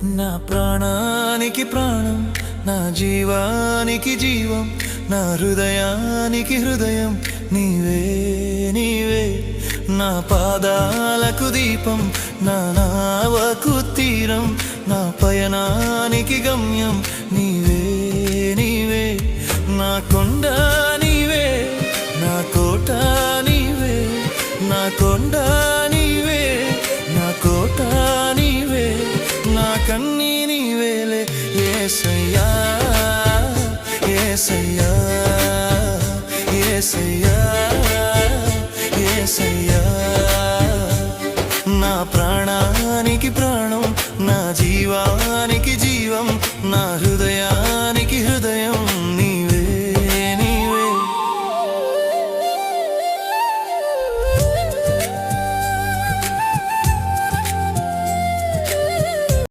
నా ప్రాణానికి ప్రాణం, నా జీవానికి జీవం, నా హృదయానికి హృదయం నీవే నీవే. నా పాదాలకు దీపం, నా నావకు తీరం, నా పయనానికి గమ్యం నీవే నీవే. నా కొండ నీవే, నా కోట నీవే, నా కొండ నీవే, నా కోట నీవే, నా కన్నీ నీవేలే యేసయ్యా యేసయ్యా యేసయ్యా యేసయ్యా. నా ప్రాణానికి ప్రాణం, నా జీవానికి జీవం, నా